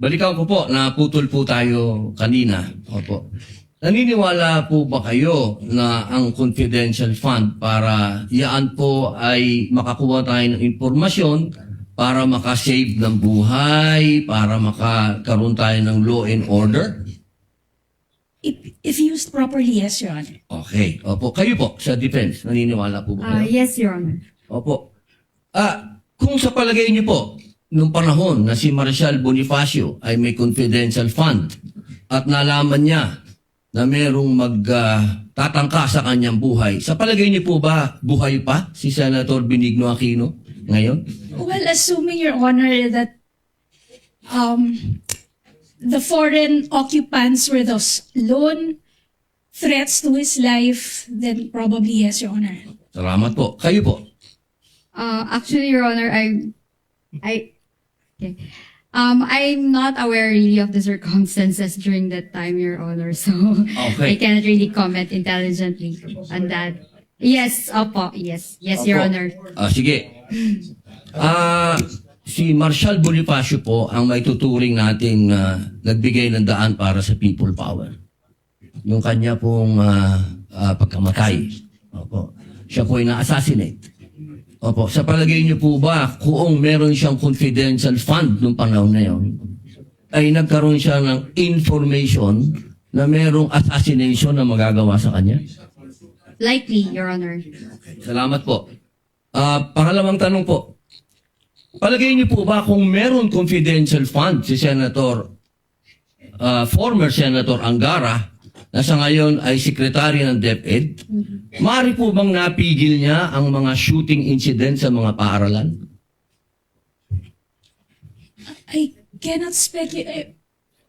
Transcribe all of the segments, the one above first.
Balikan ko po, naputol po tayo kanina. Opo. Naniniwala po ba kayo na ang confidential fund para yaan po ay makakuha tayo ng impormasyon para makasave ng buhay, para makakaroon tayo ng law and order? If used properly, yes, Your Honor. Okay. Opo. Kayo po, sa defense, naniniwala po ba kayo? Yes, Your Honor. Opo. Kung sa palagay niyo po, nung panahon na si Marshal Bonifacio ay may confidential fund at nalaman niya na merong magtatangka sa kanyang buhay, sa palagay niyo po ba buhay pa si Senator Benigno Aquino ngayon? Well, assuming, Your Honor, that the foreign occupants were those lone threats to his life, then probably yes, Your Honor. Salamat po. Kayo po. Actually, Your Honor, okay. I'm not aware really of the circumstances during that time, Your Honor. So Okay. I cannot really comment intelligently on that. Yes, opo. Yes, Your Opo. Honor. Sige. Si Marshal Bonifacio po ang may tuturing nating nagbigay ng daan para sa people power. Yung kanya pong pagkamatay. Opo. Siya po ay na-assassinate. Opo. Sa palagay niyo po ba kung meron siyang confidential fund nung panahon na yun, ay nagkaroon siya ng information na merong assassination na magagawa sa kanya? Likely, Your Honor. Salamat po. Pangalawang tanong po. Palagay niyo po ba kung meron confidential fund si former Senator Angara, na sa ngayon ay sekretary ng DepEd, maaari po bang napigil niya ang mga shooting incident sa mga paaralan? I cannot speculate.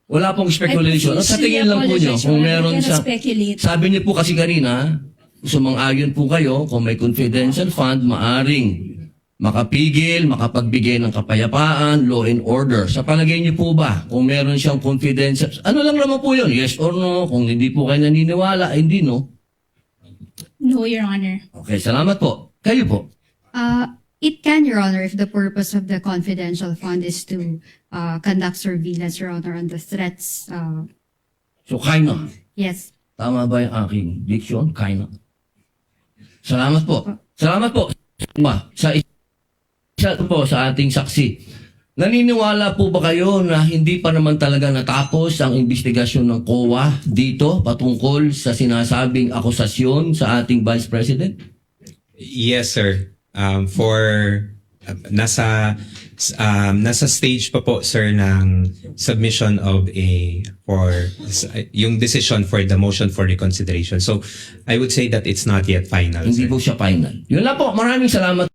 Wala pong speculation. Sa tingin lang po niyo, kung meron sa... sa... Sabi niyo po kasi kanina, sumang-ayon po kayo, kung may confidential fund, maaring makapigil, makapagbigay ng kapayapaan, law and order. Sa palagay niyo po ba, kung meron siyang confidential, ano lang naman po yun, yes or no? Kung hindi po kayo naniniwala, ay hindi, no? No, Your Honor. Okay, salamat po. Kayo po. It can, Your Honor, if the purpose of the confidential fund is to conduct surveillance, Your Honor, on the threats. So, kinda. Yes. Tama ba yung aking diction? Kinda. Salamat po. Salamat po. Isa po sa ating saksi. Naniniwala po ba kayo na hindi pa naman talaga natapos ang investigasyon ng COA dito patungkol sa sinasabing akusasyon sa ating Vice President? Yes, sir. Nasa stage pa po, sir, ng submission of yung decision for the motion for reconsideration. So I would say that it's not yet final, Hindi sir. po siya final. Yun lang po. Maraming salamat.